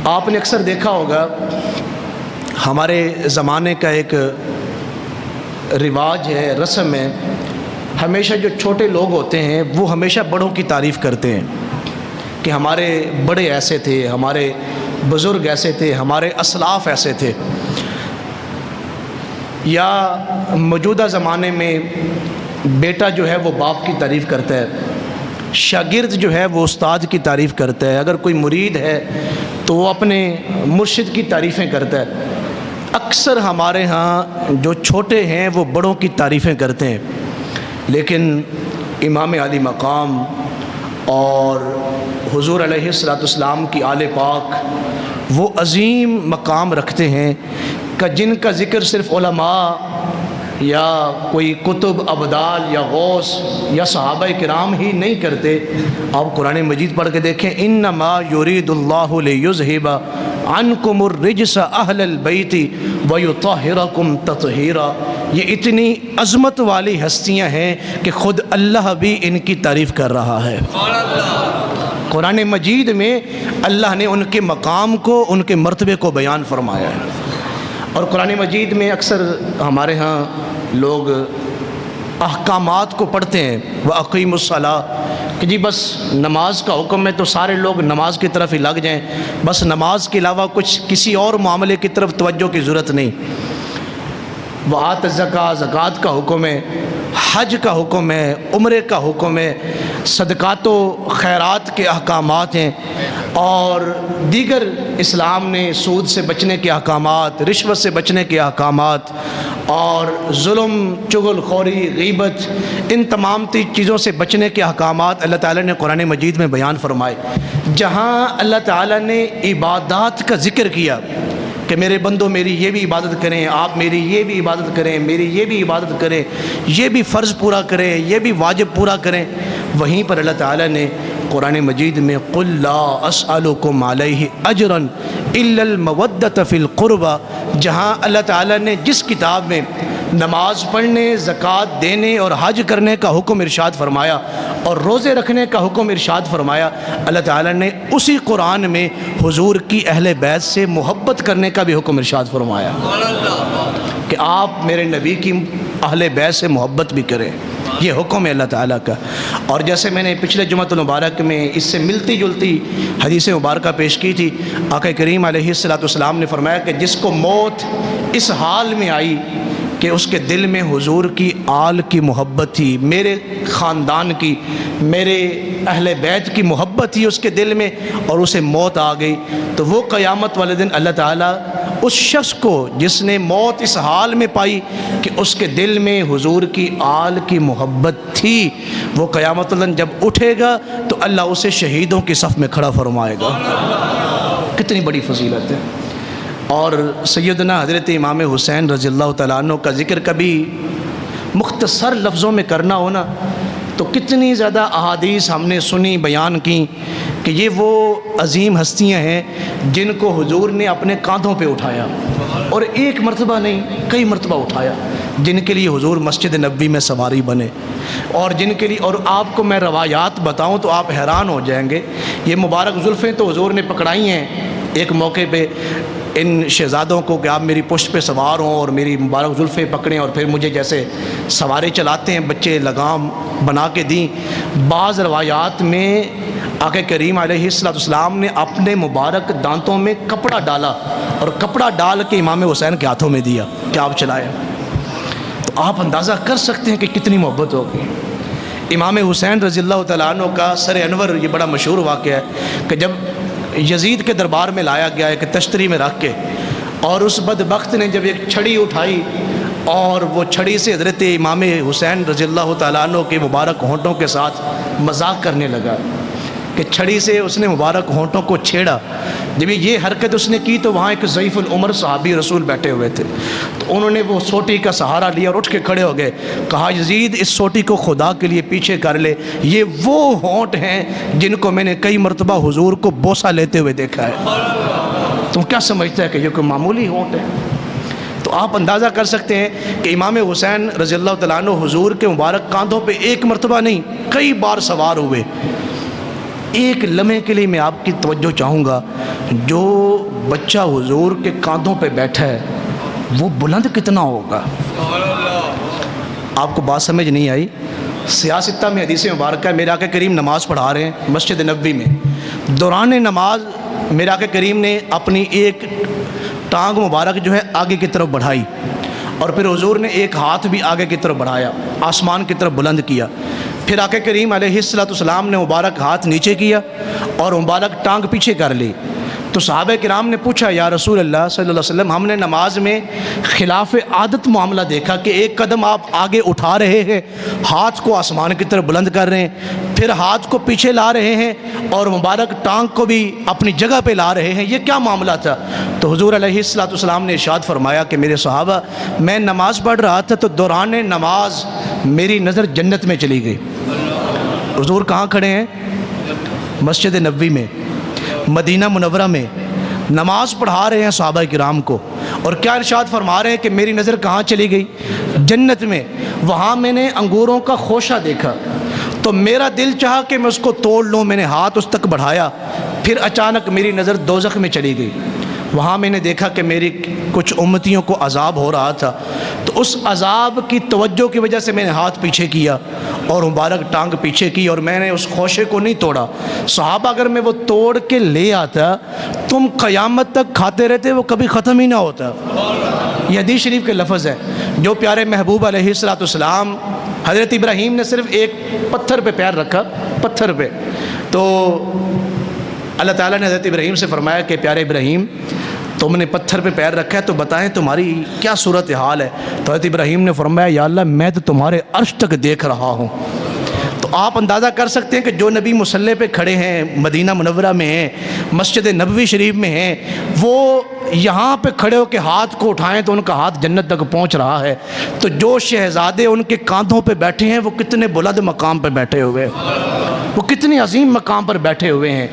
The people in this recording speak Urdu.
آپ نے اکثر دیکھا ہوگا ہمارے زمانے کا ایک رواج ہے، رسم ہے، ہمیشہ جو چھوٹے لوگ ہوتے ہیں وہ ہمیشہ بڑوں کی تعریف کرتے ہیں کہ ہمارے بڑے ایسے تھے، ہمارے بزرگ ایسے تھے، ہمارے اسلاف ایسے تھے۔ یا موجودہ زمانے میں بیٹا جو ہے وہ باپ کی تعریف کرتا ہے، شاگرد جو ہے وہ استاد کی تعریف کرتا ہے، اگر کوئی مرید ہے تو وہ اپنے مرشد کی تعریفیں کرتا ہے۔ اکثر ہمارے ہاں جو چھوٹے ہیں وہ بڑوں کی تعریفیں کرتے ہیں، لیکن امام علی مقام اور حضور علیہ السلام کی آل پاک وہ عظیم مقام رکھتے ہیں کہ جن کا ذکر صرف علماء یا کوئی کتب ابدال یا غوث یا صحابہ کرام ہی نہیں کرتے۔ آپ قرآن مجید پڑھ کے دیکھیں، انما یرید اللہ لیذہب عنکم الرجس اہل البیت ویطہرکم تطہیرا۔ یہ اتنی عظمت والی ہستیاں ہیں کہ خود اللہ بھی ان کی تعریف کر رہا ہے۔ قرآن مجید میں اللہ نے ان کے مقام کو، ان کے مرتبے کو بیان فرمایا ہے۔ اور قرآن مجید میں اکثر ہمارے ہاں لوگ احکامات کو پڑھتے ہیں، وَأَقِيمُوا الصَّلَاةَ، کہ جی بس نماز کا حکم ہے تو سارے لوگ نماز کی طرف ہی لگ جائیں، بس نماز کے علاوہ کچھ کسی اور معاملے کی طرف توجہ کی ضرورت نہیں۔ وَآتَ الزَّكَاةَ، زکوٰۃ کا حکم ہے، حج کا حکم ہے، عمرے کا حکم ہے، صدقات و خیرات کے احکامات ہیں، اور دیگر اسلام نے سود سے بچنے کے احکامات، رشوت سے بچنے کے احکامات، اور ظلم، چغل خوری، غیبت، ان تمام چیزوں سے بچنے کے احکامات اللہ تعالیٰ نے قرآن مجید میں بیان فرمائے۔ جہاں اللہ تعالیٰ نے عبادات کا ذکر کیا کہ میرے بندوں میری یہ بھی عبادت کریں، آپ میری یہ بھی عبادت کریں، میری یہ بھی عبادت کریں، یہ بھی فرض پورا کریں، یہ بھی واجب پورا کریں، وہیں پر اللہ تعالیٰ نے قرآن مجید میں قُلْ لَا أَسْأَلُكُمْ عَلَيْهِ أَجْرًا إِلَّا الْمَوَدَّةَ فِي الْقُرْبَى، جہاں اللہ تعالیٰ نے جس کتاب میں نماز پڑھنے، زکوٰۃ دینے اور حج کرنے کا حکم ارشاد فرمایا اور روزے رکھنے کا حکم ارشاد فرمایا، اللہ تعالیٰ نے اسی قرآن میں حضور کی اہل بیت سے محبت کرنے کا بھی حکم ارشاد فرمایا کہ آپ میرے نبی کی اہل بیت سے محبت بھی کریں۔ یہ حکم ہے اللہ تعالیٰ کا۔ اور جیسے میں نے پچھلے جمعۃ المبارک میں اس سے ملتی جلتی حدیث مبارکہ پیش کی تھی، آقا کریم علیہ السلام نے فرمایا کہ جس کو موت اس حال میں آئی کہ اس کے دل میں حضور کی آل کی محبت تھی، میرے خاندان کی، میرے اہل بیت کی محبت تھی اس کے دل میں، اور اسے موت آ گئی، تو وہ قیامت والے دن اللہ تعالیٰ اس شخص کو جس نے موت اس حال میں پائی کہ اس کے دل میں حضور کی آل کی محبت تھی، وہ قیامت والے دن جب اٹھے گا تو اللہ اسے شہیدوں کی صف میں کھڑا فرمائے گا۔ کتنی بڑی فضیلت ہے۔ اور سیدنا حضرت امام حسین رضی اللہ تعالیٰ عنہ کا ذکر کبھی مختصر لفظوں میں کرنا ہونا تو کتنی زیادہ احادیث ہم نے سنی، بیان کی کہ یہ وہ عظیم ہستیاں ہیں جن کو حضور نے اپنے کاندھوں پہ اٹھایا، اور ایک مرتبہ نہیں کئی مرتبہ اٹھایا، جن کے لیے حضور مسجد نبوی میں سواری بنے، اور جن کے لیے، اور آپ کو میں روایات بتاؤں تو آپ حیران ہو جائیں گے۔ یہ مبارک زلفیں تو حضور نے پکڑائی ہیں ایک موقع پہ ان شہزادوں کو کہ آپ میری پشت پہ سوار ہوں اور میری مبارک زلفیں پکڑیں، اور پھر مجھے جیسے سوارے چلاتے ہیں بچے لگام بنا کے دیں۔ بعض روایات میں آقا کریم علیہ السلام نے اپنے مبارک دانتوں میں کپڑا ڈالا اور کپڑا ڈال کے امام حسین کے ہاتھوں میں دیا کہ آپ چلائیں۔ تو آپ اندازہ کر سکتے ہیں کہ کتنی محبت ہوگی۔ امام حسین رضی اللہ تعالیٰ عنہ کا سر انور یہ بڑا مشہور واقعہ ہے کہ جب یزید کے دربار میں لایا گیا ایک تشتری میں رکھ کے، اور اس بدبخت نے جب ایک چھڑی اٹھائی اور وہ چھڑی سے حضرت امام حسین رضی اللہ تعالیٰ عنہ کے مبارک ہونٹوں کے ساتھ مذاق کرنے لگا کہ چھڑی سے اس نے مبارک ہونٹوں کو چھیڑا۔ جب یہ حرکت اس نے کی تو وہاں ایک ضعیف العمر صحابی رسول بیٹھے ہوئے تھے، تو انہوں نے وہ سوٹی کا سہارا لیا اور اٹھ کے کھڑے ہو گئے، کہا یزید اس سوٹی کو خدا کے لیے پیچھے کر لے، یہ وہ ہونٹ ہیں جن کو میں نے کئی مرتبہ حضور کو بوسہ لیتے ہوئے دیکھا ہے۔ تم کیا سمجھتا ہے کہ یہ کوئی معمولی ہونٹ ہے؟ تو آپ اندازہ کر سکتے ہیں کہ امام حسین رضی اللہ تعالیٰ عنہ حضور کے مبارک کاندھوں پہ ایک مرتبہ نہیں کئی بار سوار ہوئے، ایک لمحے کے لیے میں آپ کی توجہ چاہوں گا، جو بچہ حضور کے کاندھوں پہ بیٹھا ہے وہ بلند کتنا ہوگا؟ آپ کو بات سمجھ نہیں آئی؟ سیاستہ میں حدیث مبارکہ ہے، میرے آقا کریم نماز پڑھا رہے ہیں مسجد نبوی میں، دوران نماز میرے آقا کریم نے اپنی ایک ٹانگ مبارک جو ہے آگے کی طرف بڑھائی، اور پھر حضور نے ایک ہاتھ بھی آگے کی طرف بڑھایا، آسمان کی طرف بلند کیا، پھر آقا کریم علیہ السلام نے مبارک ہاتھ نیچے کیا اور مبارک ٹانگ پیچھے کر لی۔ تو صحابہ کرام نے پوچھا یا رسول اللہ صلی اللہ علیہ وسلم، ہم نے نماز میں خلاف عادت معاملہ دیکھا کہ ایک قدم آپ آگے اٹھا رہے ہیں، ہاتھ کو آسمان کی طرف بلند کر رہے ہیں، پھر ہاتھ کو پیچھے لا رہے ہیں اور مبارک ٹانگ کو بھی اپنی جگہ پہ لا رہے ہیں، یہ کیا معاملہ تھا؟ تو حضور علیہ السلام نے ارشاد فرمایا کہ میرے صحابہ، میں نماز پڑھ رہا تھا تو دوران نماز میری نظر جنت میں چلی گئی۔ حضور کہاں کھڑے ہیں؟ مسجد نبوی میں، مدینہ منورہ میں نماز پڑھا رہے ہیں صحابہ کرام کو، اور کیا ارشاد فرما رہے ہیں کہ میری نظر کہاں چلی گئی؟ جنت میں۔ وہاں میں نے انگوروں کا خوشہ دیکھا تو میرا دل چاہا کہ میں اس کو توڑ لوں، میں نے ہاتھ اس تک بڑھایا، پھر اچانک میری نظر دوزخ میں چلی گئی۔ وہاں میں نے دیکھا کہ میری کچھ امتیوں کو عذاب ہو رہا تھا، تو اس عذاب کی توجہ کی وجہ سے میں نے ہاتھ پیچھے کیا اور مبارک ٹانگ پیچھے کی، اور میں نے اس خوشے کو نہیں توڑا۔ صحابہ اگر میں وہ توڑ کے لے آتا، تم قیامت تک کھاتے رہتے، وہ کبھی ختم ہی نہ ہوتا۔ یہ حدیث شریف کے لفظ ہے۔ جو پیارے محبوب علیہ السلام، حضرت ابراہیم نے صرف ایک پتھر پہ پیر رکھا، پتھر پہ، تو اللہ تعالیٰ نے حضرت ابراہیم سے فرمایا کہ پیارے ابراہیم، تم نے پتھر پہ پیر رکھا ہے تو بتائیں تمہاری کیا صورتحال ہے؟ تو حضرت ابراہیم نے فرمایا یا اللہ، میں تو تمہارے عرش تک دیکھ رہا ہوں۔ تو آپ اندازہ کر سکتے ہیں کہ جو نبی مصلی پہ کھڑے ہیں، مدینہ منورہ میں ہیں، مسجد نبوی شریف میں ہیں، وہ یہاں پہ کھڑے ہو کے ہاتھ کو اٹھائیں تو ان کا ہاتھ جنت تک پہنچ رہا ہے، تو جو شہزادے ان کے کاندھوں پہ بیٹھے ہیں وہ کتنے بلند مقام پہ بیٹھے ہوئے، وہ کتنی عظیم مقام پر بیٹھے ہوئے ہیں۔